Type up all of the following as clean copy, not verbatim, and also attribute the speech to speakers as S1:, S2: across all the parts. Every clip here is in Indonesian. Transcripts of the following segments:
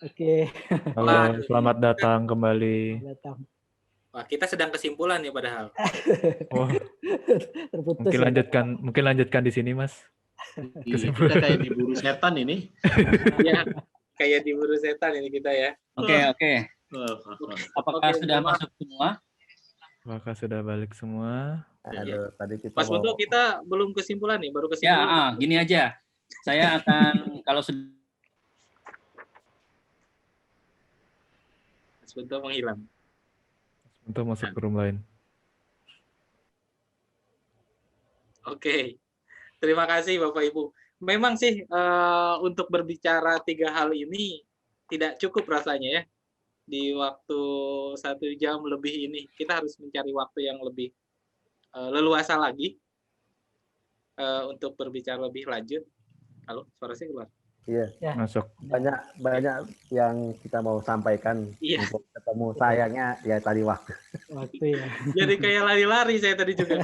S1: Oke.
S2: Halo, selamat datang kembali.
S1: Datang.
S3: Wah, kita sedang kesimpulan ya padahal.
S2: Oh,
S1: Terputus
S2: mungkin lanjutkan di sini, Mas.
S4: Kita kayak diburu setan ini.
S3: Ya, kayak diburu setan ini kita ya.
S5: Oke. Apakah
S3: Oke,
S5: sudah masuk semua?
S2: Apakah sudah balik semua?
S6: Aduh, tadi kita
S3: Mas Buntu, kita belum kesimpulan nih, baru
S5: Ya,
S3: kesimpulan.
S5: gini aja. Saya akan kalau sudah
S3: Mas Buntu menghilang.
S2: Untuk masuk ke room lain.
S3: Oke. Terima kasih Bapak Ibu. Memang sih untuk berbicara 3 hal ini tidak cukup rasanya ya. Di waktu 1 jam lebih ini, kita harus mencari waktu yang lebih leluasa lagi untuk berbicara lebih lanjut. Halo, suara saya keluar?
S6: Iya.
S1: Ya.
S2: Masuk.
S6: Banyak yang kita mau sampaikan.
S3: Iya.
S6: Untuk ketemu sayangnya ya tadi waktu.
S1: Waktu ya.
S3: Jadi kayak lari-lari saya tadi juga.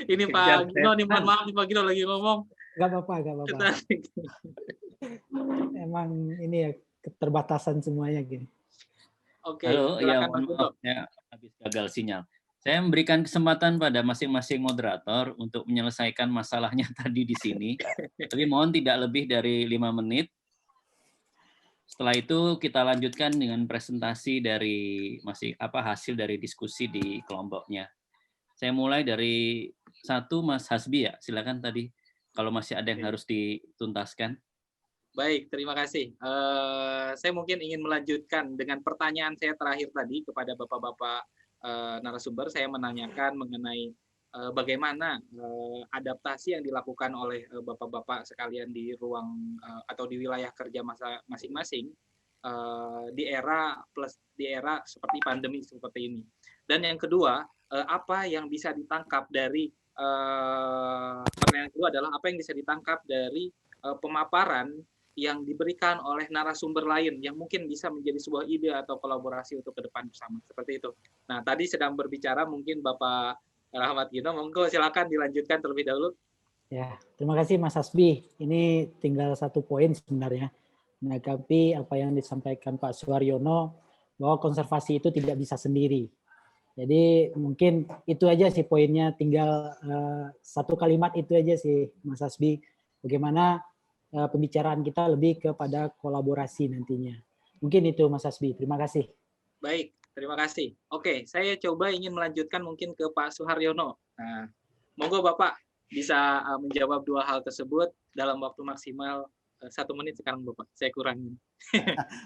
S3: Ini Pak Gino, nih mohon maaf nih Pak Gino lagi ngomong.
S1: Gak apa-apa. Emang ini ya keterbatasan semuanya gini.
S3: Oke.
S5: halo, ya
S3: Silakan Mas
S5: mohon
S3: Buntu.
S5: maaf, ya habis gagal sinyal. Saya memberikan kesempatan pada masing-masing moderator untuk menyelesaikan masalahnya tadi di sini. Tapi mohon tidak lebih dari 5 menit. Setelah itu kita lanjutkan dengan presentasi dari hasil dari diskusi di kelompoknya. Saya mulai dari 1 Mas Hasbi ya, silakan tadi kalau masih ada yang harus dituntaskan.
S3: Baik, terima kasih. Saya mungkin ingin melanjutkan dengan pertanyaan saya terakhir tadi kepada Bapak-Bapak narasumber. Saya menanyakan mengenai bagaimana adaptasi yang dilakukan oleh Bapak-Bapak sekalian di ruang atau di wilayah kerja masing-masing di era seperti pandemi seperti ini. Dan yang kedua, apa yang bisa ditangkap dari pertanyaan kedua adalah apa yang bisa ditangkap dari pemaparan yang diberikan oleh narasumber lain yang mungkin bisa menjadi sebuah ide atau kolaborasi untuk ke depan bersama, seperti itu. Nah, tadi sedang berbicara mungkin Bapak Rahmat Gino, monggo silakan dilanjutkan terlebih dahulu.
S1: Ya, terima kasih Mas Hasbi. Ini tinggal 1 poin sebenarnya. Menanggapi apa yang disampaikan Pak Suharyono bahwa konservasi itu tidak bisa sendiri. Jadi mungkin itu aja sih poinnya, tinggal 1 kalimat itu aja sih Mas Hasbi. Bagaimana pembicaraan kita lebih kepada kolaborasi nantinya. Mungkin itu Mas Hasbi. Terima kasih.
S3: Baik, terima kasih. Oke, saya coba ingin melanjutkan mungkin ke Pak Suharyono. Nah, monggo Bapak bisa menjawab 2 hal tersebut dalam waktu maksimal 1 menit sekarang Bapak. Saya kurangi.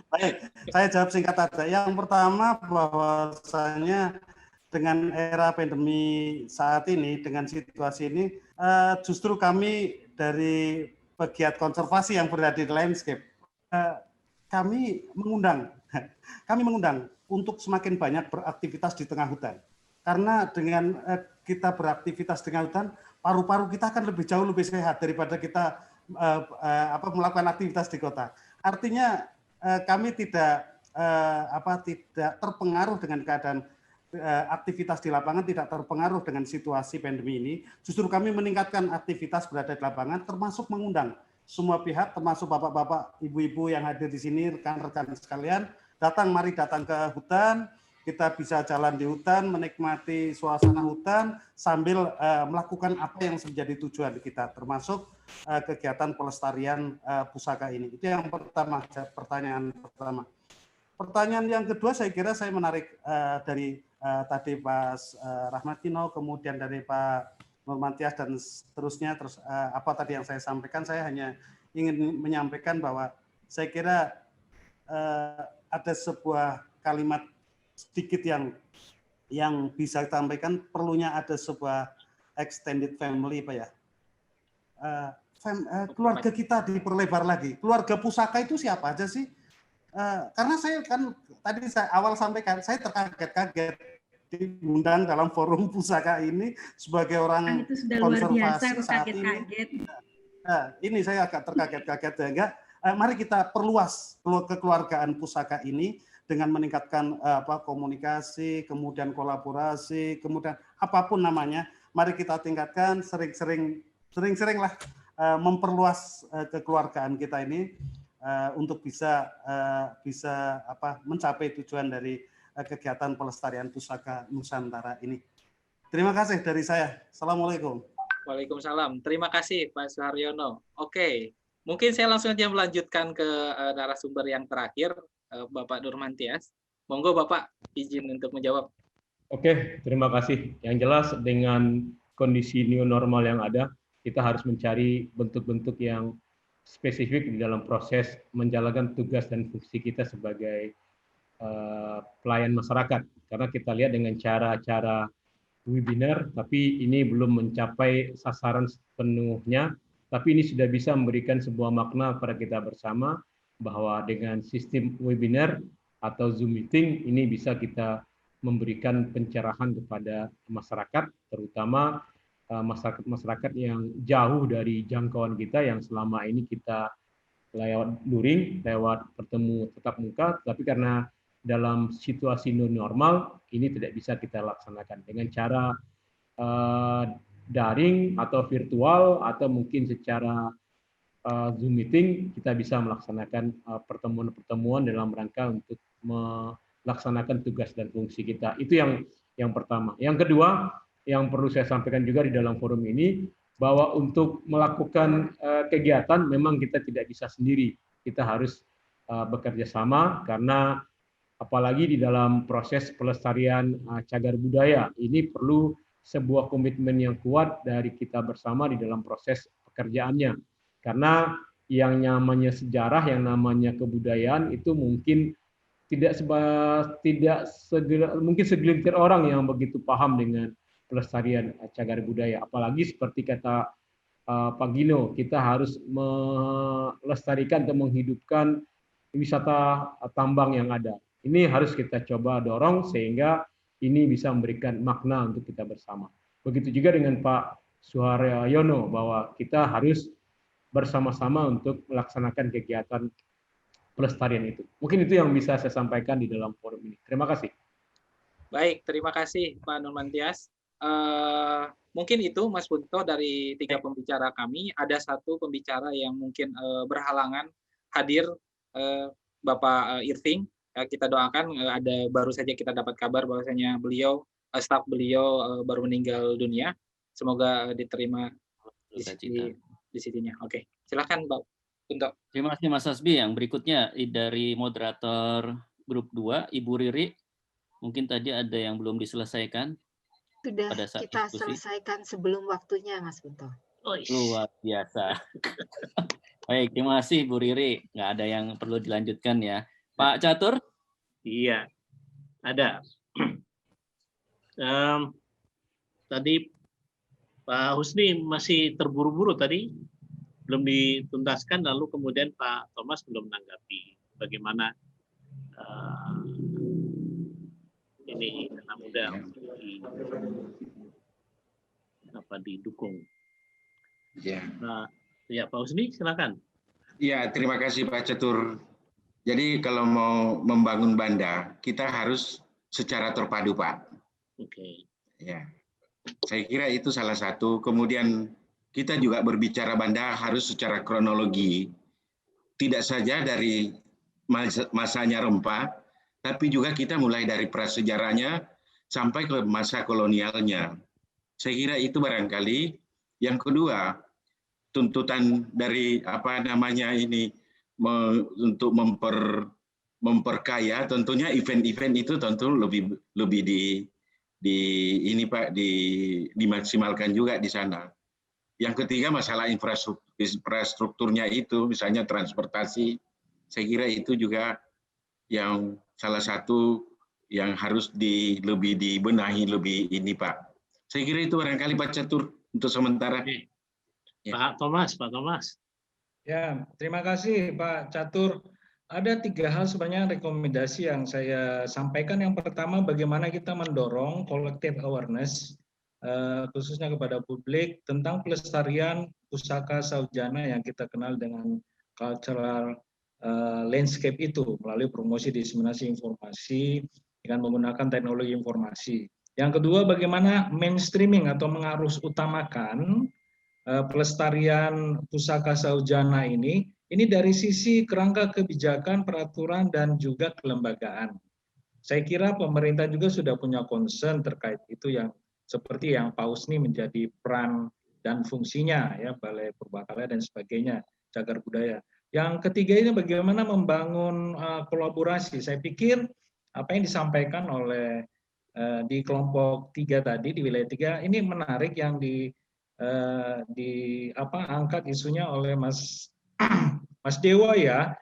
S7: Baik, saya jawab singkat saja. Yang pertama bahwasanya dengan era pandemi saat ini, dengan situasi ini, justru kami dari pegiat konservasi yang berada di landscape, kami mengundang untuk semakin banyak beraktivitas di tengah hutan. Karena dengan kita beraktivitas di tengah hutan, paru-paru kita akan jauh lebih sehat daripada kita melakukan aktivitas di kota. Artinya kami tidak terpengaruh dengan keadaan aktivitas di lapangan, tidak terpengaruh dengan situasi pandemi ini. Justru kami meningkatkan aktivitas berada di lapangan, termasuk mengundang semua pihak, termasuk bapak-bapak, ibu-ibu yang hadir di sini, rekan-rekan sekalian, mari datang ke hutan, kita bisa jalan di hutan, menikmati suasana hutan, sambil melakukan apa yang menjadi tujuan kita, termasuk kegiatan pelestarian pusaka ini. Itu yang pertama, pertanyaan pertama. Pertanyaan yang kedua, saya kira saya menarik dari tadi Pak Rahmat Gino, kemudian dari Pak Nurmantias dan seterusnya. Terus apa tadi yang saya sampaikan, saya hanya ingin menyampaikan bahwa saya kira ada sebuah kalimat sedikit yang bisa disampaikan, perlunya ada sebuah extended family, Pak ya. Keluarga kita diperlebar lagi. Keluarga pusaka itu siapa aja sih? Karena saya kan tadi saya awal sampaikan, saya terkaget-kaget diundang dalam forum pusaka ini sebagai orang konservasi saat ini. Nah, ini saya agak terkaget-kaget juga. Mari kita perluas kekeluargaan pusaka ini dengan meningkatkan komunikasi, kemudian kolaborasi, kemudian apapun namanya. Mari kita tingkatkan, sering-seringlah memperluas kekeluargaan kita ini. untuk bisa mencapai tujuan dari kegiatan pelestarian pusaka Nusantara ini. Terima kasih dari saya. Assalamualaikum.
S3: Waalaikumsalam. Terima kasih Pak Suharyono. Oke, mungkin saya langsung aja melanjutkan ke narasumber yang terakhir, Bapak Nurmantias. Monggo Bapak izin untuk menjawab.
S8: Oke, terima kasih. Yang jelas dengan kondisi new normal yang ada, kita harus mencari bentuk-bentuk yang spesifik di dalam proses menjalankan tugas dan fungsi kita sebagai pelayan masyarakat. Karena kita lihat dengan cara-cara webinar, tapi ini belum mencapai sasaran sepenuhnya, tapi ini sudah bisa memberikan sebuah makna kepada kita bersama, bahwa dengan sistem webinar atau Zoom meeting, ini bisa kita memberikan pencerahan kepada masyarakat, terutama masyarakat-masyarakat yang jauh dari jangkauan kita, yang selama ini kita lewat luring, lewat bertemu tatap muka, tapi karena dalam situasi new normal, ini tidak bisa kita laksanakan dengan cara daring atau virtual, atau mungkin secara Zoom meeting, kita bisa melaksanakan pertemuan-pertemuan dalam rangka untuk melaksanakan tugas dan fungsi kita. Itu yang pertama. Yang kedua, yang perlu saya sampaikan juga di dalam forum ini, bahwa untuk melakukan kegiatan memang kita tidak bisa sendiri. Kita harus bekerja sama, karena apalagi di dalam proses pelestarian cagar budaya, ini perlu sebuah komitmen yang kuat dari kita bersama di dalam proses pekerjaannya. Karena yang namanya sejarah, yang namanya kebudayaan itu mungkin mungkin segelintir orang yang begitu paham dengan pelestarian cagar budaya. Apalagi seperti kata Pak Gino, kita harus melestarikan atau menghidupkan wisata tambang yang ada. Ini harus kita coba dorong sehingga ini bisa memberikan makna untuk kita bersama. Begitu juga dengan Pak Suharyono, bahwa kita harus bersama-sama untuk melaksanakan kegiatan pelestarian itu. Mungkin itu yang bisa saya sampaikan di dalam forum ini. Terima kasih.
S3: Baik, terima kasih Pak Nurmantias. Mungkin itu Mas Punto dari 3 pembicara kami. Ada 1 pembicara yang mungkin berhalangan hadir, Bapak Irving. Kita doakan, baru saja kita dapat kabar bahwasanya beliau, staf beliau baru meninggal dunia. Semoga diterima di sisinya. Oke, silakan Pak Punto.
S5: Terima kasih Mas Hasbi. Yang berikutnya dari moderator grup 2, Ibu Riri. Mungkin tadi ada yang belum diselesaikan.
S9: Sudah
S5: pada saat
S9: kita
S5: diskusi.
S9: selesaikan sebelum waktunya, Mas Punto.
S5: Luar biasa. Baik, terima kasih Bu Riri. Nggak ada yang perlu dilanjutkan ya. Pak Catur?
S4: Iya, ada. Tadi Pak Husni masih terburu-buru tadi, belum dituntaskan, lalu kemudian Pak Thomas belum menanggapi bagaimana ini anak muda didukung.
S10: Ya.
S4: Ya, Pak Husni, silakan.
S10: Ya, terima kasih Pak Catur. Jadi kalau mau membangun Banda, kita harus secara terpadu, Pak.
S4: Oke.
S10: Ya, saya kira itu salah satu. Kemudian kita juga berbicara Banda harus secara kronologi, tidak saja dari masanya rempah, tapi juga kita mulai dari prasejarahnya sampai ke masa kolonialnya. Saya kira itu barangkali. Yang kedua, tuntutan dari untuk memperkaya, tentunya event-event itu tentu lebih dimaksimalkan juga di sana. Yang ketiga, masalah infrastrukturnya itu, misalnya transportasi, saya kira itu juga yang salah satu yang harus lebih dibenahi lebih ini, Pak. Saya kira itu barangkali Pak Catur untuk sementara.
S4: Ya. Pak Thomas.
S11: Ya, terima kasih Pak Catur. Ada 3 hal sebenarnya rekomendasi yang saya sampaikan. Yang pertama, bagaimana kita mendorong collective awareness, khususnya kepada publik, tentang pelestarian pusaka Saujana yang kita kenal dengan cultural landscape itu, melalui promosi diseminasi informasi dengan menggunakan teknologi informasi. Yang kedua, bagaimana mainstreaming atau mengarus utamakan pelestarian pusaka Saujana ini Ini dari sisi kerangka kebijakan, peraturan, dan juga kelembagaan. Saya kira pemerintah juga sudah punya concern terkait itu, yang seperti yang Pak Husni menjadi peran dan fungsinya, ya, Balai Purbakarya dan sebagainya, cagar budaya. Yang ketiga ini bagaimana membangun kolaborasi. Saya pikir apa yang disampaikan oleh di kelompok 3 tadi, di wilayah 3, ini menarik yang angkat isunya oleh Mas Dewa, ya.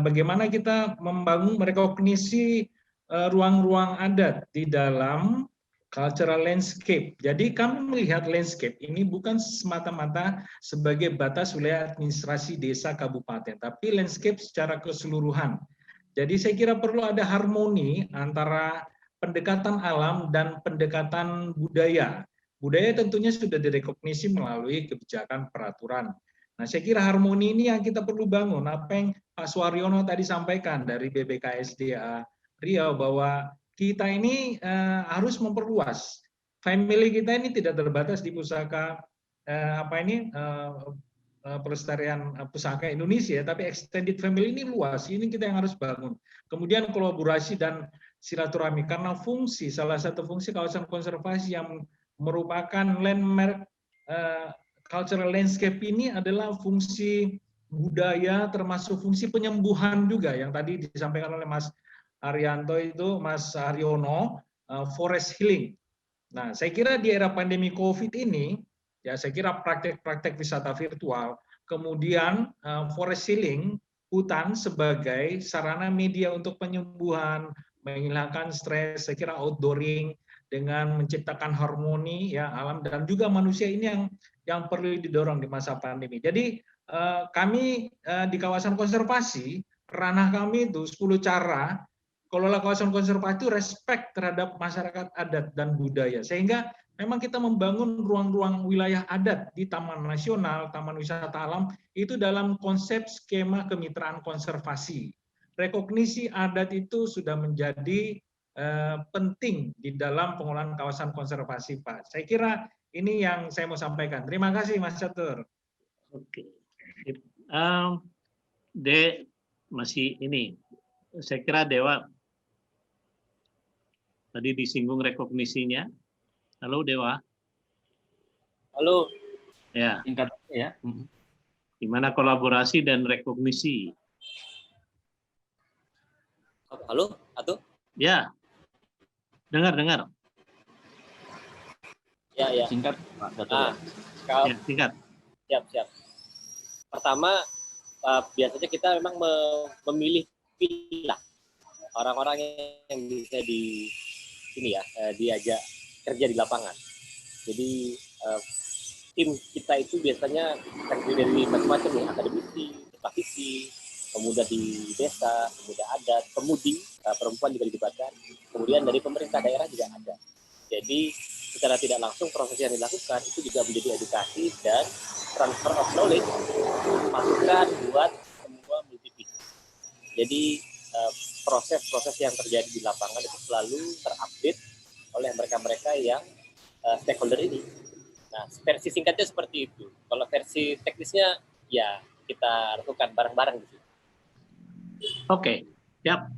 S11: Bagaimana kita membangun merekognisi ruang-ruang adat di dalam cultural landscape. Jadi kami melihat landscape ini bukan semata-mata sebagai batas wilayah administrasi desa kabupaten, tapi landscape secara keseluruhan. Jadi saya kira perlu ada harmoni antara pendekatan alam dan pendekatan budaya. Budaya tentunya sudah direkognisi melalui kebijakan peraturan. Nah, saya kira harmoni ini yang kita perlu bangun. Apa yang Pak Suwaryono tadi sampaikan dari BBKSDA Riau, bahwa kita ini harus memperluas. Family kita ini tidak terbatas di pusaka pelestarian pusaka Indonesia, tapi extended family ini luas. Ini kita yang harus bangun. Kemudian kolaborasi dan silaturahmi, karena fungsi, salah satu fungsi kawasan konservasi yang merupakan landmark cultural landscape ini adalah fungsi budaya, termasuk fungsi penyembuhan juga, yang tadi disampaikan oleh Mas Arianto itu, Mas Haryono, forest healing. Nah, saya kira di era pandemi COVID ini, ya, saya kira praktek-praktek wisata virtual, kemudian forest healing, hutan sebagai sarana media untuk penyembuhan, menghilangkan stres, saya kira outdooring dengan menciptakan harmoni, ya, alam dan juga manusia ini yang perlu didorong di masa pandemi. Jadi kami di kawasan konservasi, ranah kami itu 10 cara kelola kawasan konservasi itu respect terhadap masyarakat adat dan budaya, sehingga memang kita membangun ruang-ruang wilayah adat di Taman Nasional, Taman Wisata Alam, itu dalam konsep skema kemitraan konservasi. Rekognisi adat itu sudah menjadi penting di dalam pengelolaan kawasan konservasi, Pak. Saya kira ini yang saya mau sampaikan. Terima kasih, Mas Catur.
S4: Oke. Masih ini, saya kira Dewa tadi disinggung rekognisinya. Halo Dewa.
S12: Halo.
S4: Ya.
S5: Singkat ya.
S4: Gimana kolaborasi dan rekognisi?
S12: Halo, Atu?
S4: Ya. Dengar.
S12: Ya.
S5: Singkat, Pak Catur.
S4: Ya, singkat.
S12: Siap. Pertama, biasanya kita memang memilih orang-orang yang bisa diajak kerja di lapangan. Jadi tim kita itu biasanya terdiri dari macam-macam nih, akademisi, praktisi, pemuda di desa, pemuda adat, pemudi, perempuan juga dilibatkan. Kemudian dari pemerintah daerah juga ada. Jadi secara tidak langsung proses yang dilakukan itu juga menjadi edukasi dan transfer of knowledge, masukan buat semua multipihak. Jadi proses-proses yang terjadi di lapangan itu selalu terupdate oleh mereka-mereka yang stakeholder ini. Nah, versi singkatnya seperti itu. Kalau versi teknisnya, ya kita lakukan bareng-bareng di sini.
S4: Oke, siap.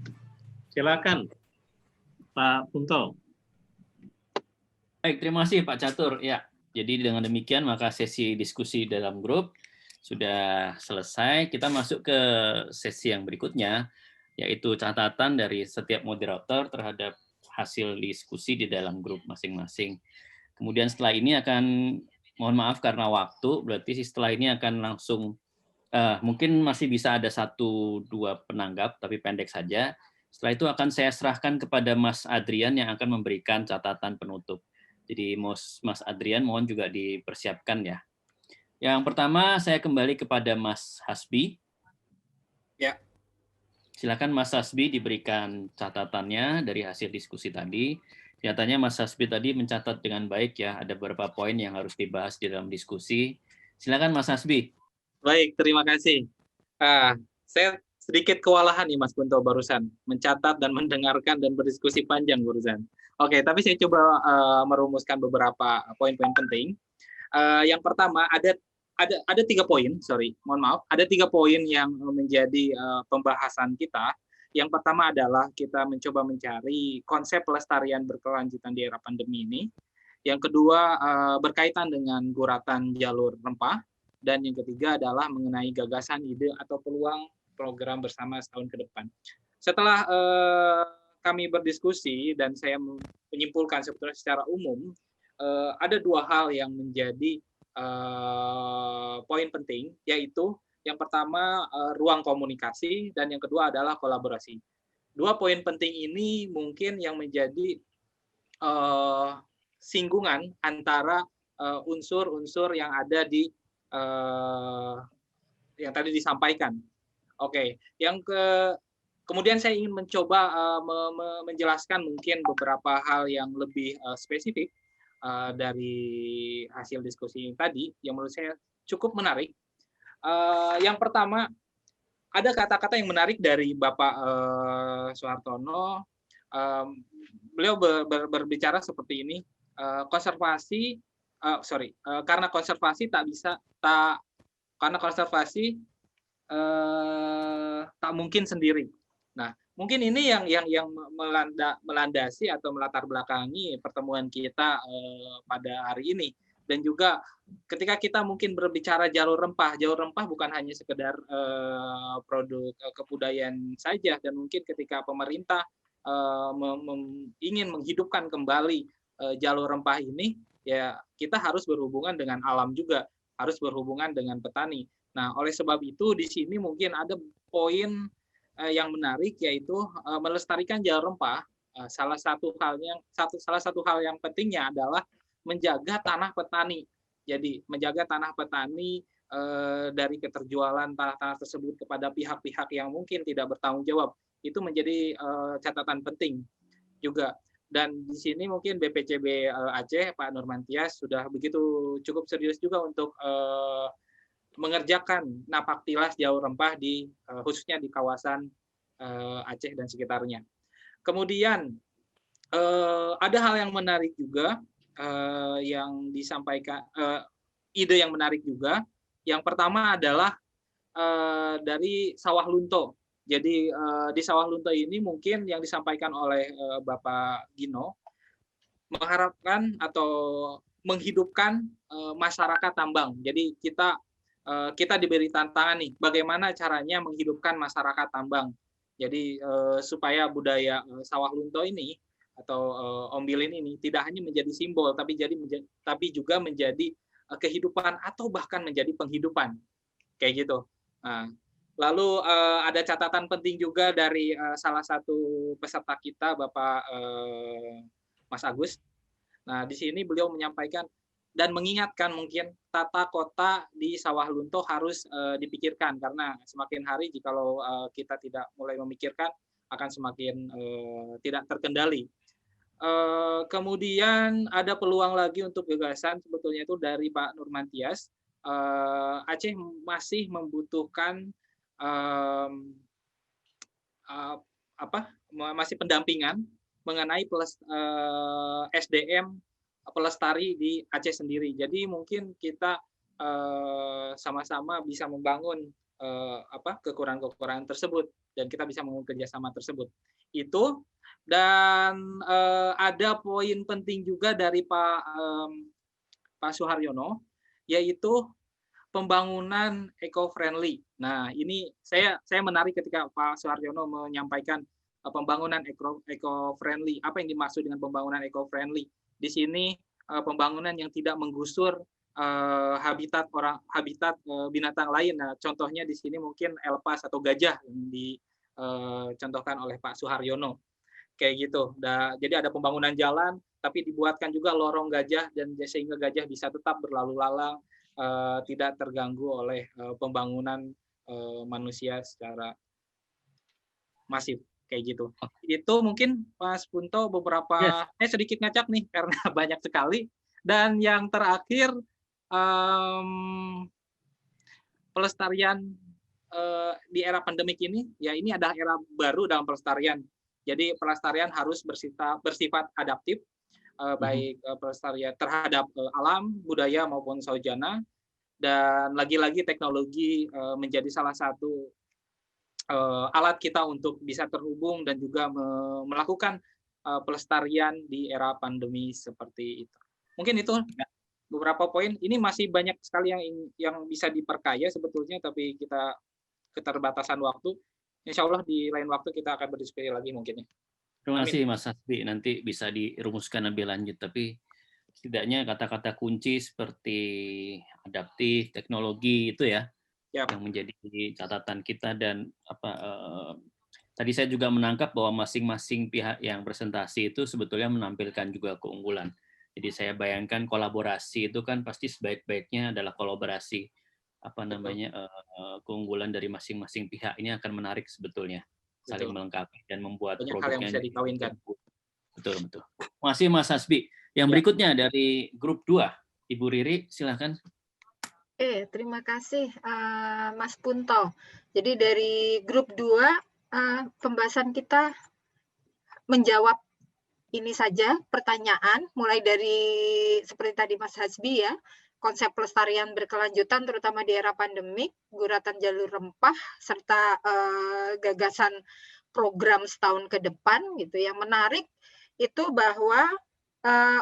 S4: Silakan, Pak Punto.
S5: Baik, terima kasih Pak Catur. Ya, jadi dengan demikian maka sesi diskusi dalam grup sudah selesai. Kita masuk ke sesi yang berikutnya, yaitu catatan dari setiap moderator terhadap hasil diskusi di dalam grup masing-masing. Kemudian setelah ini mohon maaf karena waktu, berarti setelah ini akan langsung, mungkin masih bisa ada 1-2 penanggap, tapi pendek saja. Setelah itu akan saya serahkan kepada Mas Adrian yang akan memberikan catatan penutup. Jadi Mas Adrian mohon juga dipersiapkan ya. Yang pertama saya kembali kepada Mas Hasbi.
S3: Ya.
S5: Silakan Mas Hasbi diberikan catatannya dari hasil diskusi tadi. Nyatanya Mas Hasbi tadi mencatat dengan baik ya, ada beberapa poin yang harus dibahas di dalam diskusi. Silakan Mas Hasbi.
S3: Baik, terima kasih. Saya sedikit kewalahan nih Mas Punto barusan, mencatat dan mendengarkan dan berdiskusi panjang barusan. Oke, tapi saya coba merumuskan beberapa poin-poin penting. Yang pertama, ada 3 poin, mohon maaf, ada 3 poin yang menjadi pembahasan kita. Yang pertama adalah kita mencoba mencari konsep pelestarian berkelanjutan di era pandemi ini. Yang kedua berkaitan dengan guratan jalur rempah, dan yang ketiga adalah mengenai gagasan, ide atau peluang program bersama setahun ke depan. Setelah kami berdiskusi dan saya menyimpulkan sebetulnya secara umum ada 2 hal yang menjadi poin penting, yaitu yang pertama ruang komunikasi dan yang kedua adalah kolaborasi. 2 poin penting ini mungkin yang menjadi singgungan antara unsur-unsur yang ada di yang tadi disampaikan. Oke, kemudian saya ingin mencoba menjelaskan mungkin beberapa hal yang lebih spesifik dari hasil diskusi tadi yang menurut saya cukup menarik. Yang pertama, ada kata-kata yang menarik dari Bapak Suhartono. Beliau berbicara seperti ini, karena konservasi tak mungkin sendiri. Nah, mungkin ini yang melandasi atau melatar belakangi pertemuan kita pada hari ini. Dan juga ketika kita mungkin berbicara jalur rempah bukan hanya sekedar produk kebudayaan saja, dan mungkin ketika pemerintah ingin menghidupkan kembali jalur rempah ini, ya kita harus berhubungan dengan alam juga, harus berhubungan dengan petani. Nah, oleh sebab itu di sini mungkin ada poin yang menarik, yaitu melestarikan jalur rempah. Salah satu hal yang pentingnya adalah menjaga tanah petani. Jadi menjaga tanah petani dari keterjualan tanah-tanah tersebut kepada pihak-pihak yang mungkin tidak bertanggung jawab. Itu menjadi catatan penting juga. Dan di sini mungkin BPCB Aceh, Pak Nurmantias, sudah begitu cukup serius juga untuk mengerjakan napak tilas jalur rempah khususnya di kawasan Aceh dan sekitarnya. Kemudian ada hal yang menarik juga yang disampaikan, ide yang menarik juga. Yang pertama adalah dari Sawah Lunto. Jadi di Sawah Lunto ini mungkin yang disampaikan oleh Bapak Gino mengharapkan atau menghidupkan masyarakat tambang. Jadi kita diberi tantangan nih, bagaimana caranya menghidupkan masyarakat tambang. Jadi supaya budaya Sawah Lunto ini atau Ombilin ini tidak hanya menjadi simbol, tapi juga menjadi kehidupan atau bahkan menjadi penghidupan, kayak gitu. Nah, lalu ada catatan penting juga dari salah satu peserta kita, Bapak Mas Agus. Nah, di sini beliau menyampaikan dan mengingatkan mungkin tata kota di Sawah Lunto harus dipikirkan, karena semakin hari jikalau kita tidak mulai memikirkan akan semakin tidak terkendali. Kemudian ada peluang lagi untuk gagasan sebetulnya itu dari Pak Nurmantias. Aceh masih membutuhkan masih pendampingan mengenai SDM pelestari di Aceh sendiri. Jadi mungkin kita sama-sama bisa membangun kekurangan-kekurangan tersebut, dan kita bisa membangun kerjasama tersebut. Itu. Dan ada poin penting juga dari Pak Suharyono, yaitu pembangunan eco-friendly. Nah, ini saya menarik ketika Pak Suharyono menyampaikan pembangunan eco-friendly. Apa yang dimaksud dengan pembangunan eco-friendly? Di sini pembangunan yang tidak menggusur habitat binatang lain. Nah, contohnya di sini mungkin elpas atau gajah yang dicontohkan oleh Pak Suharyono. Kayak gitu. Jadi ada pembangunan jalan, tapi dibuatkan juga lorong gajah, dan sehingga gajah bisa tetap berlalu lalang, tidak terganggu oleh pembangunan manusia secara masif, kayak gitu. Itu mungkin Mas Punto beberapa, sedikit ngacak nih karena banyak sekali. Dan yang terakhir pelestarian di era pandemik ini, ya ini adalah era baru dalam pelestarian. Jadi pelestarian harus bersifat adaptif, baik pelestarian terhadap alam, budaya maupun saujana. Dan lagi-lagi teknologi menjadi salah satu alat kita untuk bisa terhubung dan juga melakukan pelestarian di era pandemi seperti itu. Mungkin itu beberapa poin. Ini masih banyak sekali yang bisa diperkaya sebetulnya, tapi kita keterbatasan waktu. Insya Allah di lain waktu kita akan berdiskusi lagi mungkin ya.
S5: Terima kasih Mas Hasbi. Nanti bisa dirumuskan lebih lanjut, tapi setidaknya kata-kata kunci seperti adaptif, teknologi itu ya, yang menjadi catatan kita. Dan tadi saya juga menangkap bahwa masing-masing pihak yang presentasi itu sebetulnya menampilkan juga keunggulan. Jadi saya bayangkan kolaborasi itu kan pasti sebaik-baiknya adalah kolaborasi. Keunggulan dari masing-masing pihak ini akan menarik sebetulnya, saling melengkapi dan membuat
S3: banyak
S5: produknya.
S3: hal yang bisa dikawinkan.
S5: Betul. Terima kasih Mas Hasbi. Yang berikutnya dari grup 2, Ibu Riri, silahkan.
S9: Terima kasih Mas Punto. Jadi dari grup 2, pembahasan kita menjawab ini saja pertanyaan, mulai dari seperti tadi Mas Hasbi ya, konsep pelestarian berkelanjutan terutama di era pandemik, guratan jalur rempah, serta gagasan program setahun ke depan gitu. Yang menarik itu bahwa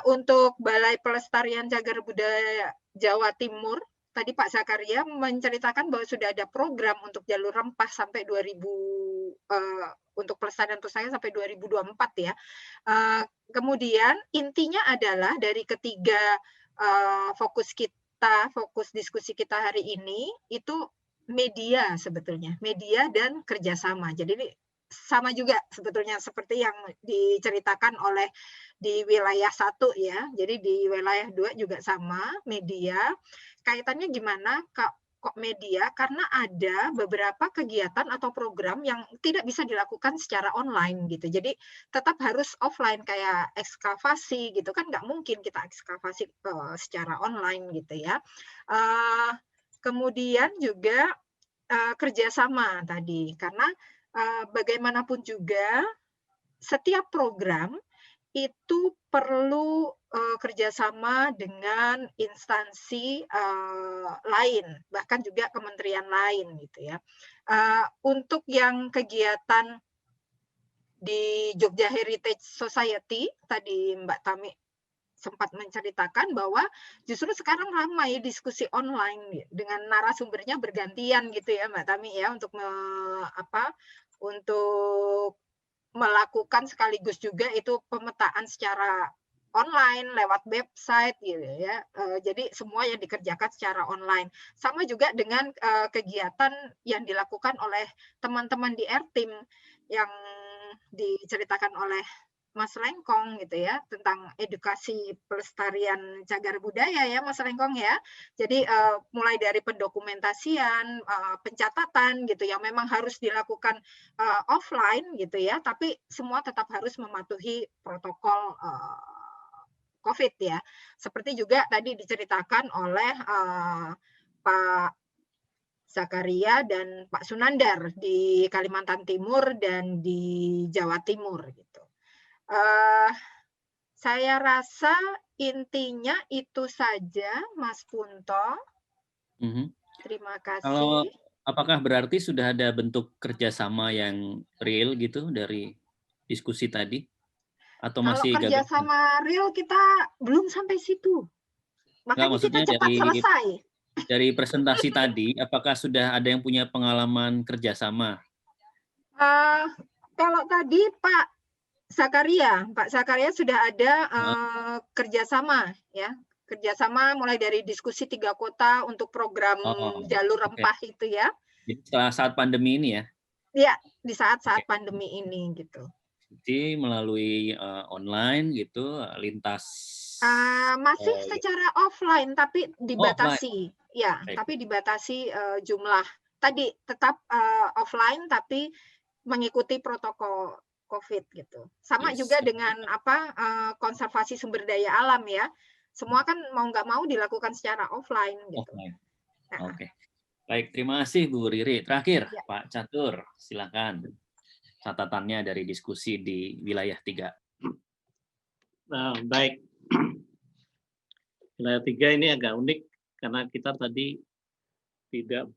S9: untuk Balai Pelestarian Cagar Budaya Jawa Timur, tadi Pak Zakaria menceritakan bahwa sudah ada program untuk jalur rempah sampai 2000 untuk pelestarian saya sampai 2024 ya. Kemudian intinya adalah dari ketiga fokus diskusi kita hari ini itu media sebetulnya, media dan kerjasama. Jadi ini sama juga sebetulnya seperti yang diceritakan oleh di wilayah 1 ya. Jadi di wilayah 2 juga sama, media. Kaitannya gimana kok media? Karena ada beberapa kegiatan atau program yang tidak bisa dilakukan secara online gitu. Jadi tetap harus offline kayak ekskavasi gitu kan, nggak mungkin kita ekskavasi secara online gitu ya. Kemudian juga kerjasama tadi, karena bagaimanapun juga setiap program itu perlu kerjasama dengan instansi lain, bahkan juga kementerian lain gitu ya. Untuk yang kegiatan di Jogja Heritage Society tadi Mbak Tami sempat menceritakan bahwa justru sekarang ramai diskusi online dengan narasumbernya bergantian gitu ya Mbak Tami ya, untuk untuk melakukan sekaligus juga itu pemetaan secara online lewat website gitu ya. Jadi semua yang dikerjakan secara online. Sama juga dengan kegiatan yang dilakukan oleh teman-teman di R-Team yang diceritakan oleh Mas Lengkong gitu ya, tentang edukasi pelestarian cagar budaya ya Mas Lengkong ya. Jadi mulai dari pendokumentasian, pencatatan gitu yang memang harus dilakukan offline gitu ya, tapi semua tetap harus mematuhi protokol COVID ya. Seperti juga tadi diceritakan oleh Pak Zakaria dan Pak Sunandar di Kalimantan Timur dan di Jawa Timur gitu. Saya rasa intinya itu saja, Mas Punto. Terima kasih.
S5: Apakah berarti sudah ada bentuk kerjasama yang real gitu dari diskusi tadi? Atau masih
S9: kalau kerjasama real kita belum sampai situ. Makanya
S5: maksudnya
S9: kita cepat selesai.
S5: Dari presentasi tadi, apakah sudah ada yang punya pengalaman kerjasama?
S9: Kalau tadi Pak Zakaria sudah ada kerjasama ya, kerjasama mulai dari diskusi 3 kota untuk program jalur rempah itu ya.
S5: Setelah saat pandemi ini ya?
S9: Iya, di saat-saat pandemi ini gitu.
S5: Jadi melalui online gitu, lintas.
S9: Masih secara offline tapi dibatasi, ya, tapi dibatasi jumlah. Tadi tetap offline tapi mengikuti protokol COVID gitu. Sama juga dengan konservasi sumber daya alam ya. Semua kan mau nggak mau dilakukan secara offline gitu.
S5: Oke. Baik, terima kasih Bu Riri. Terakhir, ya. Pak Catur, silakan catatannya dari diskusi di wilayah 3.
S4: Baik. Wilayah 3 ini agak unik karena kita tadi tidak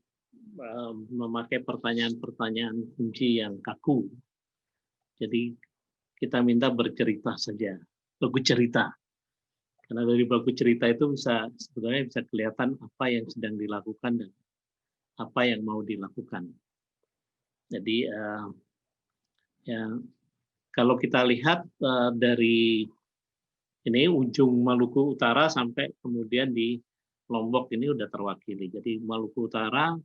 S4: memakai pertanyaan-pertanyaan kunci yang kaku. Jadi kita minta bercerita saja, baku cerita. Karena dari baku cerita itu sebetulnya bisa kelihatan apa yang sedang dilakukan dan apa yang mau dilakukan. Jadi ya kalau kita lihat dari ini ujung Maluku Utara sampai kemudian di Lombok ini udah terwakili. Jadi Maluku Utara,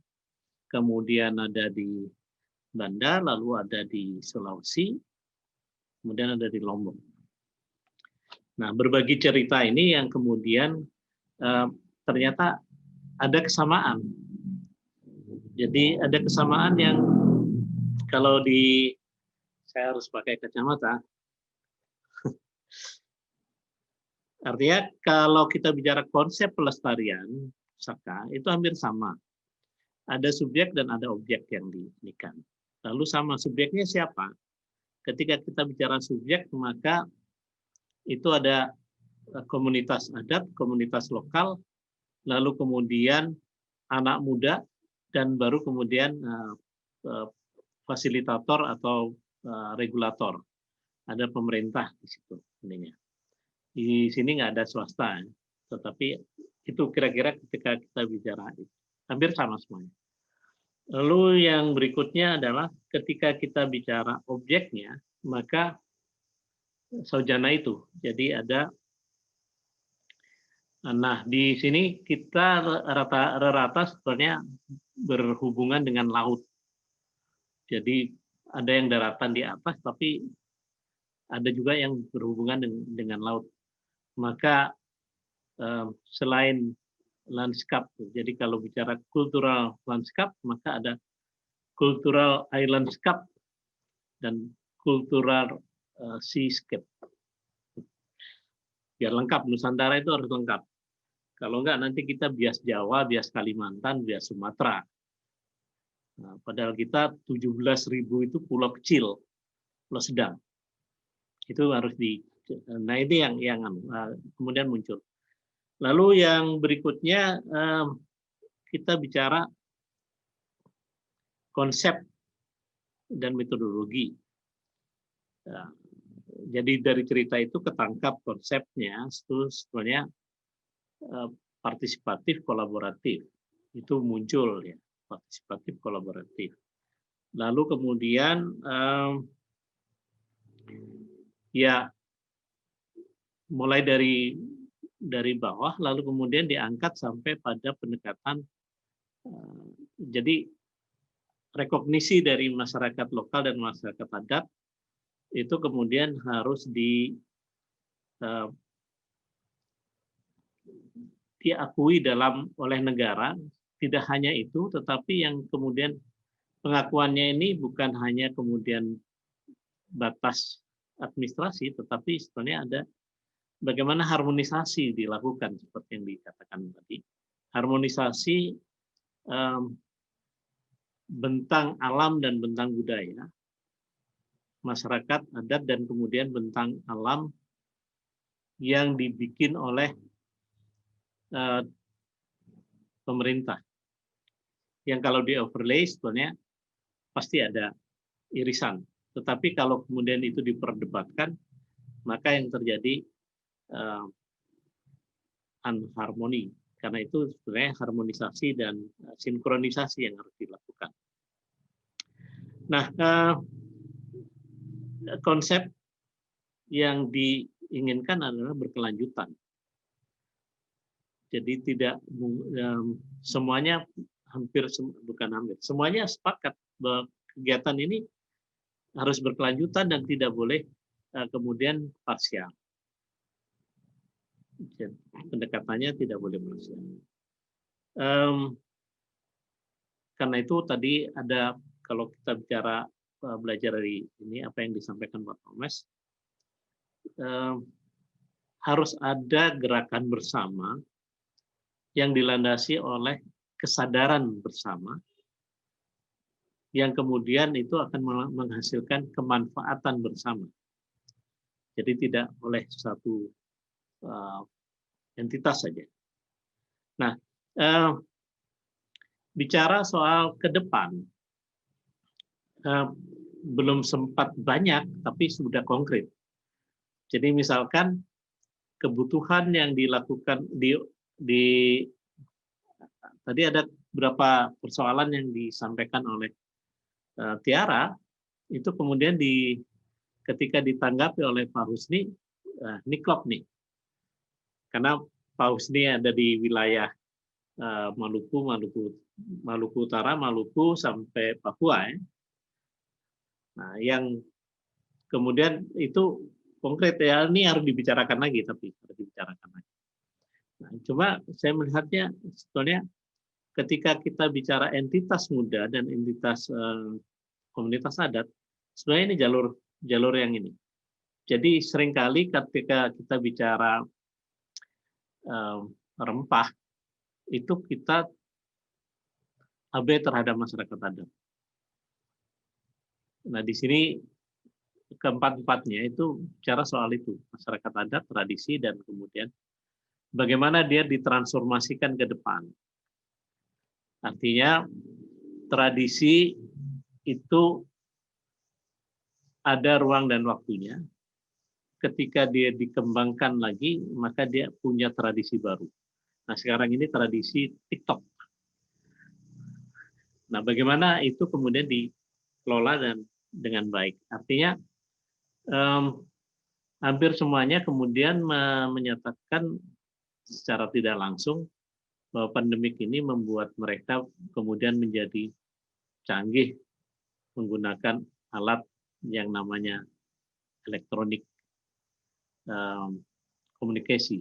S4: kemudian ada di Banda, lalu ada di Sulawesi, kemudian ada di Lombok. Nah, berbagi cerita ini yang kemudian ternyata ada kesamaan. Jadi ada kesamaan yang kalau saya harus pakai kacamata. Artinya kalau kita bicara konsep pelestarian Saka itu hampir sama. Ada subjek dan ada objek yang diinikan. Lalu sama subjeknya siapa? Ketika kita bicara subjek maka itu ada komunitas adat, komunitas lokal, lalu kemudian anak muda dan baru kemudian fasilitator atau regulator. Ada pemerintah di situ ininya. Di sini nggak ada swasta, tetapi itu kira-kira ketika kita bicara hampir sama semuanya. Lalu yang berikutnya adalah ketika kita bicara objeknya, maka saujana itu. Jadi ada, nah di sini kita rata-rata sebenarnya berhubungan dengan laut. Jadi ada yang daratan di atas, tapi ada juga yang berhubungan dengan laut. Maka selain landscape, jadi kalau bicara cultural landscape, maka ada cultural islandscape dan cultural seascape. Biar lengkap, Nusantara itu harus lengkap. Kalau enggak nanti kita bias Jawa, bias Kalimantan, bias Sumatera. Nah, padahal kita 17.000 itu pulau kecil, pulau sedang. Itu harus nah ini yang kemudian muncul. Lalu yang berikutnya kita bicara konsep dan metodologi. Jadi dari cerita itu ketangkap konsepnya itu sebenarnya partisipatif kolaboratif. Itu muncul ya, partisipatif kolaboratif. Lalu kemudian ya mulai dari bawah lalu kemudian diangkat sampai pada pendekatan jadi rekognisi dari masyarakat lokal dan masyarakat adat itu kemudian harus diakui oleh negara. Tidak hanya itu, tetapi yang kemudian pengakuannya ini bukan hanya kemudian batas administrasi, tetapi sebenarnya ada bagaimana harmonisasi dilakukan seperti yang dikatakan tadi. Harmonisasi bentang alam dan bentang budaya, masyarakat adat dan kemudian bentang alam yang dibikin oleh pemerintah. Yang kalau di overlay sebenarnya pasti ada irisan. Tetapi kalau kemudian itu diperdebatkan, maka yang terjadi anharmoni. Karena itu sebenarnya harmonisasi dan sinkronisasi yang harus dilakukan. Nah, konsep yang diinginkan adalah berkelanjutan. Jadi tidak semuanya semuanya sepakat bahwa kegiatan ini harus berkelanjutan dan tidak boleh kemudian parsial. Pendekatannya tidak boleh parsial. Karena itu tadi ada, kalau kita bicara belajar dari ini apa yang disampaikan Pak Thomas, harus ada gerakan bersama yang dilandasi oleh kesadaran bersama yang kemudian itu akan menghasilkan kemanfaatan bersama. Jadi tidak oleh satu entitas saja. Nah, Bicara soal ke depan, belum sempat banyak, tapi sudah konkret. Jadi misalkan kebutuhan yang dilakukan tadi ada beberapa persoalan yang disampaikan oleh Tiara, itu kemudian ketika ditanggapi oleh Pak Husni, ini klop nih. Karena Pak Husni ada di wilayah Maluku Utara, Maluku sampai Papua. Ya. Nah, yang kemudian itu konkret ya, ini harus dibicarakan lagi, tapi harus dibicarakan lagi. Nah, cuma saya melihatnya sebetulnya ketika kita bicara entitas muda dan entitas komunitas adat, sebenarnya ini jalur yang ini. Jadi seringkali ketika kita bicara rempah, itu kita abai terhadap masyarakat adat. Nah, di sini keempat-empatnya itu bicara soal itu, masyarakat adat, tradisi, dan kemudian bagaimana dia ditransformasikan ke depan. Artinya tradisi itu ada ruang dan waktunya. Ketika dia dikembangkan lagi, maka dia punya tradisi baru. Nah, sekarang ini tradisi TikTok. Nah, bagaimana itu kemudian dikelola dan dengan baik. Artinya hampir semuanya kemudian menyatakan secara tidak langsung bahwa pandemik ini membuat mereka kemudian menjadi canggih menggunakan alat yang namanya elektronik komunikasi.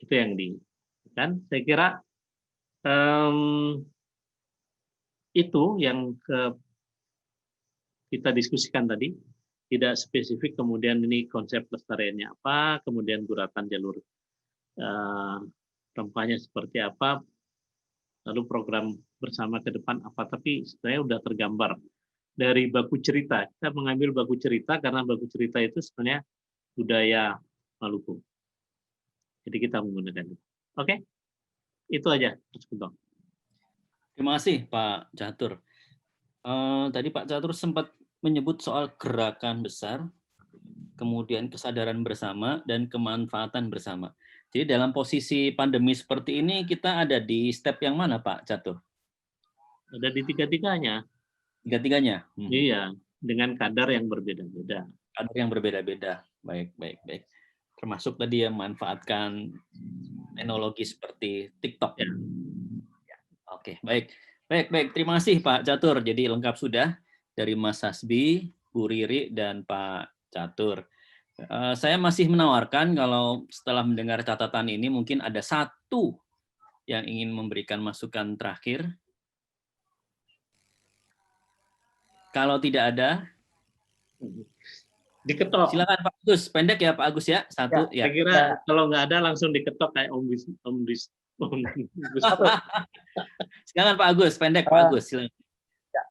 S4: Itu yang kan saya kira itu yang kita diskusikan tadi, tidak spesifik kemudian ini konsep pelestariannya apa, kemudian guratan jalur rempahnya seperti apa, lalu program bersama ke depan apa, tapi sebenarnya sudah tergambar dari baku cerita. Kita mengambil baku cerita karena baku cerita itu sebenarnya budaya Maluku. Jadi kita menggunakan itu. Oke, itu aja.
S5: Terima kasih Pak Catur. Tadi Pak Catur sempat menyebut soal gerakan besar, kemudian kesadaran bersama, dan kemanfaatan bersama. Jadi dalam posisi pandemi seperti ini, kita ada di step yang mana Pak Catur?
S4: Ada di tiga-tiganya.
S5: Tiga-tiganya?
S4: Iya, dengan kadar yang berbeda-beda.
S5: Kadar yang berbeda-beda. Baik. Termasuk tadi yang memanfaatkan teknologi seperti TikTok. Ya. Oke, baik. Terima kasih Pak Catur. Jadi lengkap sudah dari Mas Hasbi, Bu Riri, dan Pak Catur. Saya masih menawarkan kalau setelah mendengar catatan ini mungkin ada satu yang ingin memberikan masukan terakhir. Kalau tidak ada,
S4: diketok.
S5: Silakan Pak Agus, pendek ya Pak Agus ya, satu.
S4: Ya. Saya kira kalau nggak ada langsung diketok kayak Om
S5: Silakan Pak Agus, pendek Pak Agus. Silakan.
S6: Ya.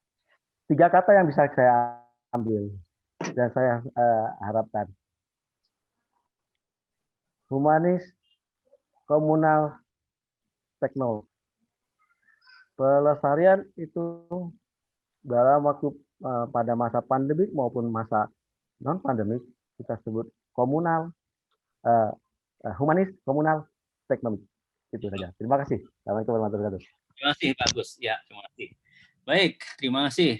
S6: 3 kata yang bisa saya ambil dan saya harapkan. Humanis, komunal, teknologi. Pelestarian itu dalam waktu pada masa pandemik maupun masa non-pandemik kita sebut komunal, humanis, komunal, teknologi. Itu saja. Terima kasih. Assalamualaikum warahmatullahi wabarakatuh.
S5: Terima kasih Pak Agus. Ya, terima kasih. Baik, terima kasih.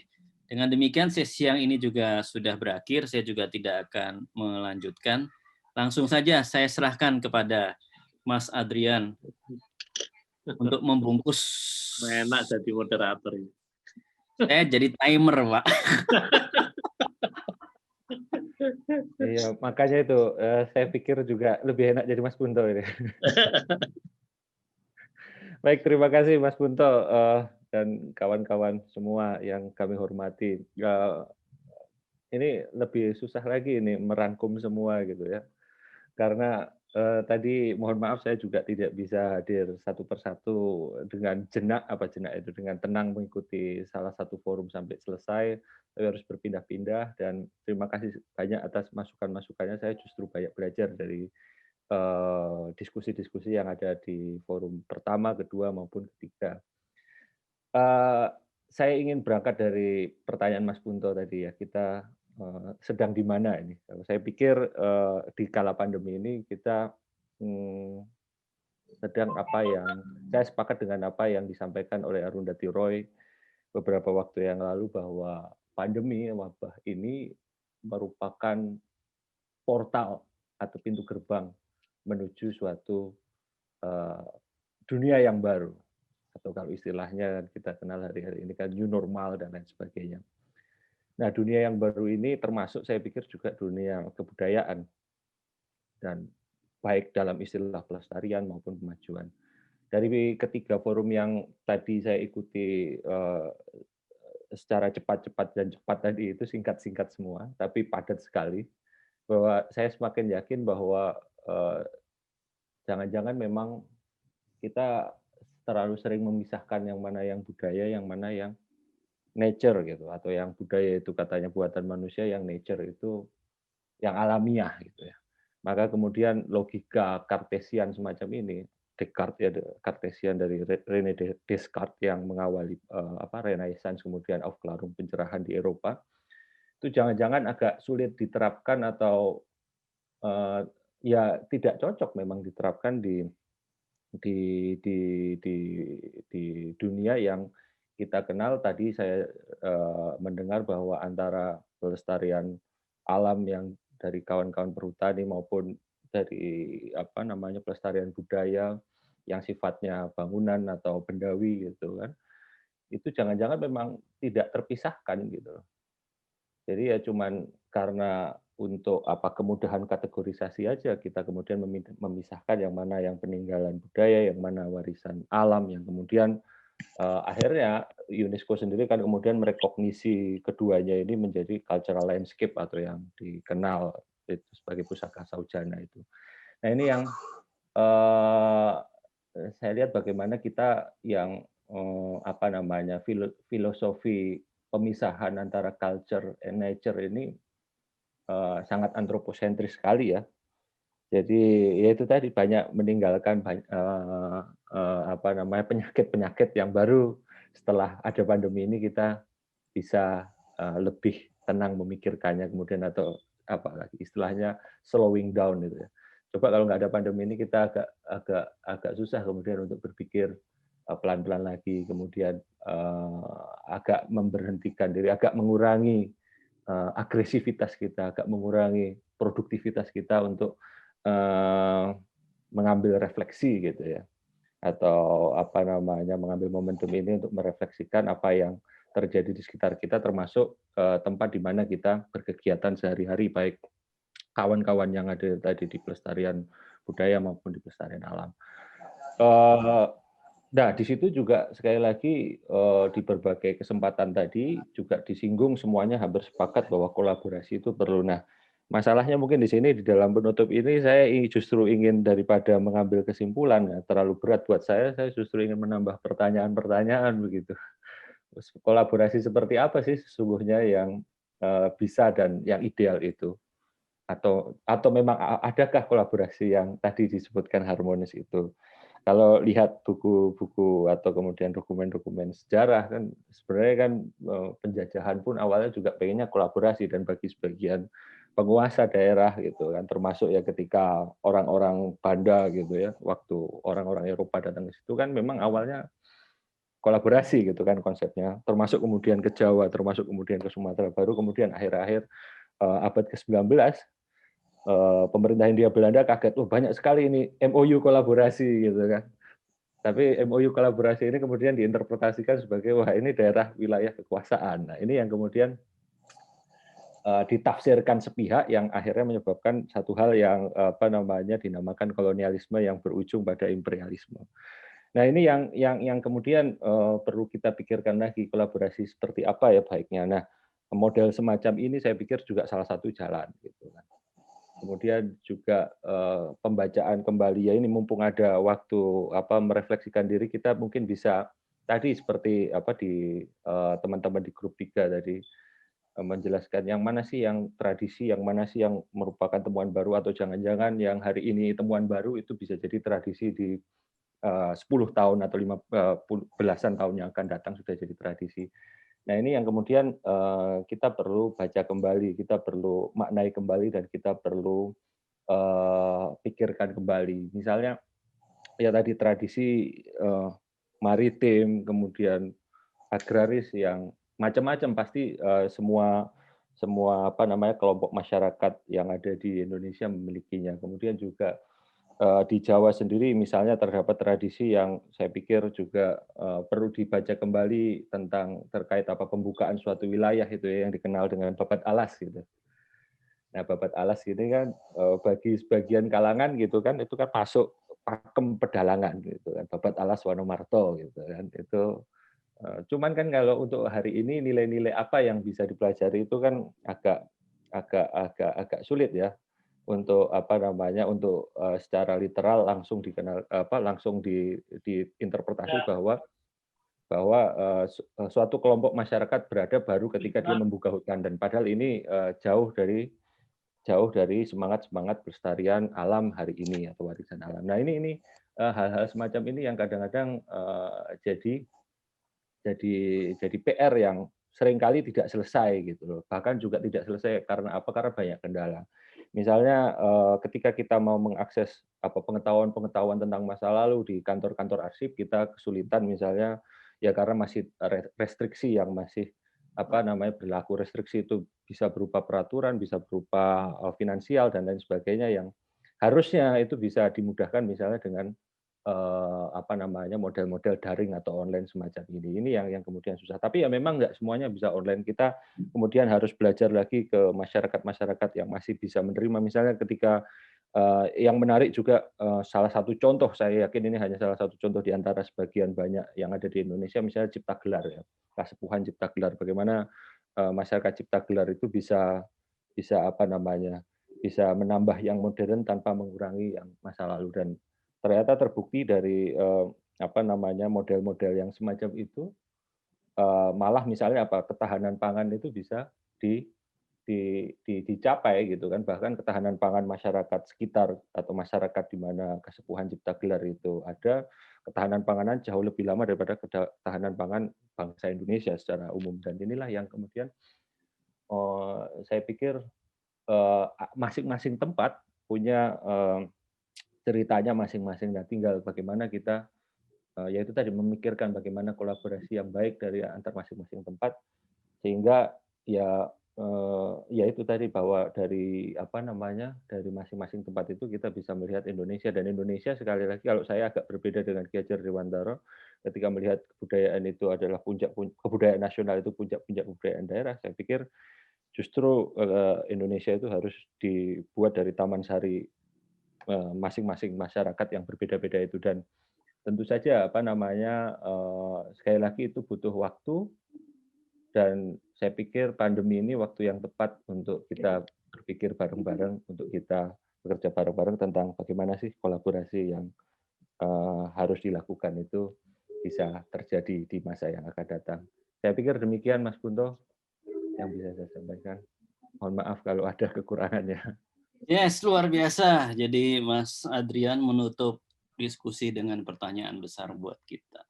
S5: Dengan demikian sesi yang ini juga sudah berakhir. Saya juga tidak akan melanjutkan. Langsung saja saya serahkan kepada Mas Adrian untuk membungkus.
S4: Enak jadi moderator.
S5: Saya jadi timer, Pak.
S2: Iya, makanya itu saya pikir juga lebih enak jadi Mas Punto ini. Baik, terima kasih Mas Punto dan kawan-kawan semua yang kami hormati. Ini lebih susah lagi ini merangkum semua gitu ya. Karena tadi mohon maaf saya juga tidak bisa hadir satu persatu dengan jenak itu dengan tenang mengikuti salah satu forum sampai selesai, tapi harus berpindah-pindah dan terima kasih banyak atas masukan-masukannya. Saya justru banyak belajar dari diskusi-diskusi yang ada di forum pertama, kedua maupun ketiga. Saya ingin berangkat dari pertanyaan Mas Punto tadi ya, kita sedang di mana ini? Saya pikir di kala pandemi ini kita sedang saya sepakat dengan apa yang disampaikan oleh Arundhati Roy beberapa waktu yang lalu bahwa pandemi wabah ini merupakan portal atau pintu gerbang menuju suatu dunia yang baru, atau kalau istilahnya kita kenal hari-hari ini kan new normal dan lain sebagainya. Nah, dunia yang baru ini termasuk saya pikir juga dunia kebudayaan, dan baik dalam istilah pelestarian maupun kemajuan. Dari ketiga forum yang tadi saya ikuti secara cepat-cepat dan cepat tadi, itu singkat-singkat semua, tapi padat sekali, bahwa saya semakin yakin bahwa jangan-jangan memang kita terlalu sering memisahkan yang mana yang budaya, yang mana yang nature gitu, atau yang budaya itu katanya buatan manusia, yang nature itu yang alamiah gitu ya. Maka kemudian logika Cartesian semacam ini, Descartes ya, Cartesian dari René Descartes yang mengawali Renaissance, kemudian Aufklärung pencerahan di Eropa, itu jangan-jangan agak sulit diterapkan atau ya tidak cocok memang diterapkan di dunia yang kita kenal. Tadi saya mendengar bahwa antara pelestarian alam yang dari kawan-kawan perhutani maupun dari pelestarian budaya yang sifatnya bangunan atau bendawi gitu kan, itu jangan-jangan memang tidak terpisahkan gitu. Jadi ya cuman karena untuk kemudahan kategorisasi aja kita kemudian memisahkan yang mana yang peninggalan budaya, yang mana warisan alam, yang kemudian akhirnya UNESCO sendiri kan kemudian merekognisi keduanya ini menjadi cultural landscape atau yang dikenal itu sebagai pusaka saujana itu. Nah, ini yang saya lihat bagaimana kita yang filosofi pemisahan antara culture and nature ini sangat antroposentris sekali ya. Jadi ya itu tadi banyak meninggalkan penyakit-penyakit yang baru setelah ada pandemi ini kita bisa lebih tenang memikirkannya kemudian, atau istilahnya slowing down itu ya. Coba kalau nggak ada pandemi ini kita agak susah kemudian untuk berpikir pelan-pelan lagi, kemudian agak memberhentikan diri, agak mengurangi agresivitas kita, agak mengurangi produktivitas kita untuk mengambil refleksi gitu ya, atau mengambil momentum ini untuk merefleksikan apa yang terjadi di sekitar kita, termasuk tempat di mana kita berkegiatan sehari-hari, baik kawan-kawan yang ada tadi di pelestarian budaya maupun di pelestarian alam. Nah, di situ juga sekali lagi di berbagai kesempatan tadi juga disinggung, semuanya hampir sepakat bahwa kolaborasi itu perlu. Nah, masalahnya mungkin di sini di dalam penutup ini saya justru ingin, daripada mengambil kesimpulan ya, terlalu berat buat saya justru ingin menambah pertanyaan-pertanyaan begitu. Kolaborasi seperti apa sih sesungguhnya yang bisa dan yang ideal itu? Atau memang adakah kolaborasi yang tadi disebutkan harmonis itu? Kalau lihat buku-buku atau kemudian dokumen-dokumen sejarah kan sebenarnya kan penjajahan pun awalnya juga pengennya kolaborasi, dan bagi sebagian penguasa daerah gitu kan, termasuk ya ketika orang-orang Banda gitu ya, waktu orang-orang Eropa datang ke situ kan memang awalnya kolaborasi gitu kan konsepnya, termasuk kemudian ke Jawa, termasuk kemudian ke Sumatera Baru, kemudian akhir-akhir abad ke-19 pemerintah Hindia Belanda kaget, banyak sekali ini MOU kolaborasi gitu kan. Tapi MOU kolaborasi ini kemudian diinterpretasikan sebagai wah ini daerah wilayah kekuasaan. Nah, ini yang kemudian ditafsirkan sepihak yang akhirnya menyebabkan satu hal yang dinamakan kolonialisme yang berujung pada imperialisme. Nah, ini yang kemudian perlu kita pikirkan lagi, kolaborasi seperti apa ya baiknya. Nah, model semacam ini saya pikir juga salah satu jalan gitu kan. Kemudian juga pembacaan kembali ya, ini mumpung ada waktu merefleksikan diri, kita mungkin bisa tadi seperti di teman-teman di grup 3 tadi menjelaskan yang mana sih yang tradisi, yang mana sih yang merupakan temuan baru, atau jangan-jangan yang hari ini temuan baru itu bisa jadi tradisi di 10 tahun atau 50 belasan tahun yang akan datang sudah jadi tradisi. Nah, ini yang kemudian kita perlu baca kembali, kita perlu maknai kembali, dan kita perlu pikirkan kembali. Misalnya ya tadi tradisi maritim, kemudian agraris yang macam-macam, pasti semua kelompok masyarakat yang ada di Indonesia memilikinya. Kemudian juga di Jawa sendiri misalnya terdapat tradisi yang saya pikir juga perlu dibaca kembali tentang terkait pembukaan suatu wilayah itu ya, yang dikenal dengan babat alas gitu. Nah, babat alas ini kan bagi sebagian kalangan gitu kan, itu kan masuk pakem pedalangan gitu kan, babat alas Wanomarto gitu kan. Itu cuman kan kalau untuk hari ini nilai-nilai apa yang bisa dipelajari itu kan agak sulit ya, untuk untuk secara literal langsung dikenal langsung diinterpretasi bahwa suatu kelompok masyarakat berada baru ketika dia membuka hutan, dan padahal ini jauh dari semangat pelestarian alam hari ini atau warisan alam. Nah, ini hal-hal semacam ini yang kadang-kadang jadi PR yang seringkali tidak selesai gitu loh. Bahkan juga tidak selesai karena apa? Karena banyak kendala. Misalnya ketika kita mau mengakses pengetahuan tentang masa lalu di kantor-kantor arsip, kita kesulitan misalnya ya karena masih restriksi yang masih berlaku. Restriksi itu bisa berupa peraturan, bisa berupa finansial dan lain sebagainya, yang harusnya itu bisa dimudahkan misalnya dengan model-model daring atau online semacam ini. Ini yang kemudian susah. Tapi ya memang nggak semuanya bisa online. Kita kemudian harus belajar lagi ke masyarakat yang masih bisa menerima. Misalnya ketika yang menarik juga salah satu contoh, saya yakin ini hanya salah satu contoh di antara sebagian banyak yang ada di Indonesia, misalnya Cipta Gelar ya, Kasepuhan Cipta Gelar. Bagaimana masyarakat Cipta Gelar itu bisa menambah yang modern tanpa mengurangi yang masa lalu, dan ternyata terbukti dari model-model yang semacam itu malah misalnya ketahanan pangan itu bisa dicapai gitu kan. Bahkan ketahanan pangan masyarakat sekitar atau masyarakat di mana Kasepuhan Cipta Gelar itu ada, ketahanan panganan jauh lebih lama daripada ketahanan pangan bangsa Indonesia secara umum. Dan inilah yang kemudian saya pikir masing-masing tempat punya ceritanya masing-masing. Nah, tinggal bagaimana kita yaitu tadi memikirkan bagaimana kolaborasi yang baik dari antar masing-masing tempat, sehingga ya itu tadi bahwa dari dari masing-masing tempat itu kita bisa melihat Indonesia. Dan Indonesia sekali lagi, kalau saya agak berbeda dengan Ki Hajar Dewantara, ketika melihat kebudayaan itu adalah kebudayaan nasional itu puncak-puncak kebudayaan daerah, saya pikir justru Indonesia itu harus dibuat dari taman sari masing-masing masyarakat yang berbeda-beda itu. Dan tentu saja sekali lagi itu butuh waktu, dan saya pikir pandemi ini waktu yang tepat untuk kita berpikir bareng-bareng, untuk kita bekerja bareng-bareng tentang bagaimana sih kolaborasi yang harus dilakukan itu bisa terjadi di masa yang akan datang. Saya pikir demikian, Mas Punto, yang bisa saya sampaikan. Mohon maaf kalau ada kekurangannya.
S5: Yes, luar biasa. Jadi Mas Adrian menutup diskusi dengan pertanyaan besar buat kita.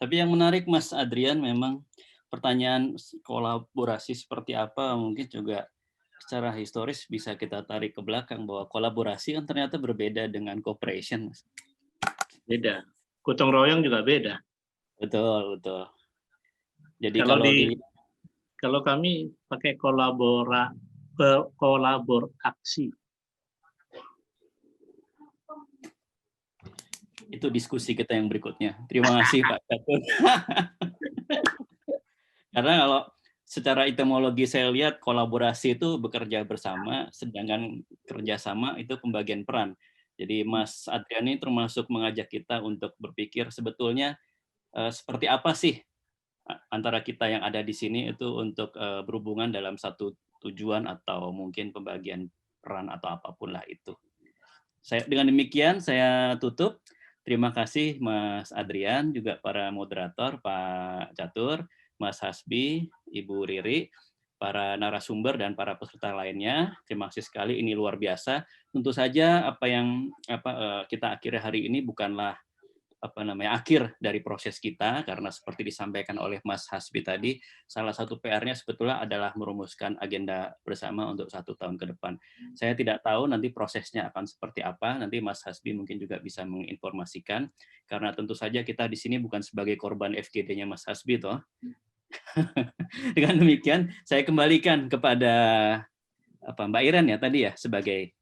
S5: Tapi yang menarik Mas Adrian, memang pertanyaan kolaborasi seperti apa mungkin juga secara historis bisa kita tarik ke belakang, bahwa kolaborasi kan ternyata berbeda dengan cooperation, Mas.
S4: Beda. Gotong royong juga beda.
S5: Betul. Jadi
S4: kalau kami pakai kolaborasi.
S5: Itu diskusi kita yang berikutnya. Terima kasih Pak Catur. Karena kalau secara etimologi saya lihat kolaborasi itu bekerja bersama, sedangkan kerjasama itu pembagian peran. Jadi Mas Adrian ini termasuk mengajak kita untuk berpikir sebetulnya seperti apa sih antara kita yang ada di sini itu untuk berhubungan dalam satu tujuan atau mungkin pembagian peran atau apapun lah itu. Dengan demikian saya tutup. Terima kasih Mas Adrian, juga para moderator, Pak Catur, Mas Hasbi, Ibu Riri. para narasumber dan para peserta lainnya. Terima kasih sekali, ini luar biasa. Tentu saja apa yang kita akhiri hari ini bukanlah akhir dari proses kita, karena seperti disampaikan oleh Mas Hasbi tadi, salah satu PR-nya sebetulnya adalah merumuskan agenda bersama untuk 1 tahun ke depan. Saya tidak tahu nanti prosesnya akan seperti apa, nanti Mas Hasbi mungkin juga bisa menginformasikan, karena tentu saja kita di sini bukan sebagai korban FGD-nya Mas Hasbi toh. Dengan demikian, saya kembalikan kepada Mbak Iren ya tadi ya sebagai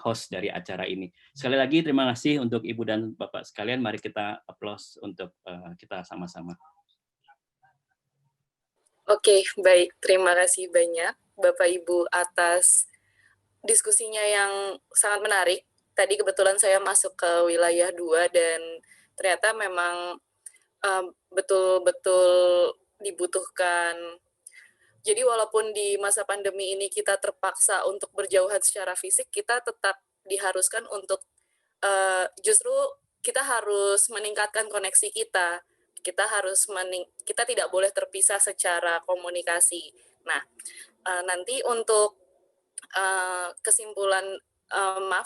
S5: host dari acara ini. Sekali lagi terima kasih untuk Ibu dan Bapak sekalian. Mari kita aplaus untuk kita sama-sama.
S13: Oke, baik. Terima kasih banyak Bapak Ibu atas diskusinya yang sangat menarik. Tadi kebetulan saya masuk ke wilayah 2 dan ternyata memang betul-betul dibutuhkan. Jadi walaupun di masa pandemi ini kita terpaksa untuk berjauhan secara fisik, kita tetap diharuskan untuk justru kita harus meningkatkan koneksi kita. Kita tidak boleh terpisah secara komunikasi. Nah, nanti untuk kesimpulan,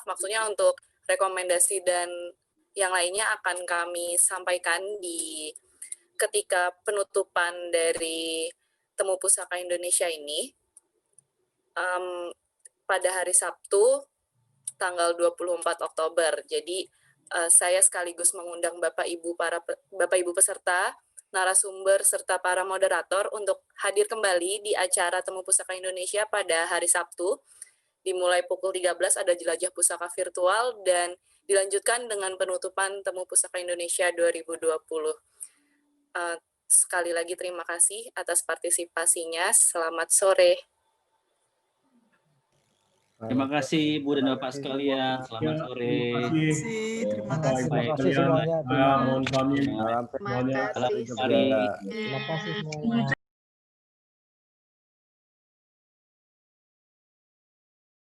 S13: maksudnya untuk rekomendasi dan yang lainnya akan kami sampaikan di ketika penutupan dari Temu Pusaka Indonesia ini pada hari Sabtu tanggal 24 Oktober. Jadi saya sekaligus mengundang Bapak Ibu peserta, narasumber serta para moderator untuk hadir kembali di acara Temu Pusaka Indonesia pada hari Sabtu. Dimulai pukul 13 ada jelajah pusaka virtual dan dilanjutkan dengan penutupan Temu Pusaka Indonesia 2020. Sekali lagi terima kasih atas partisipasinya. Selamat sore.
S5: Terima kasih Bu dan Bapak sekalian. Selamat sore.
S14: Terima kasih.
S5: Baik,
S1: semuanya.
S8: Mohon pamit.
S9: Terima kasih.
S5: hari.
S1: Terima kasih semuanya.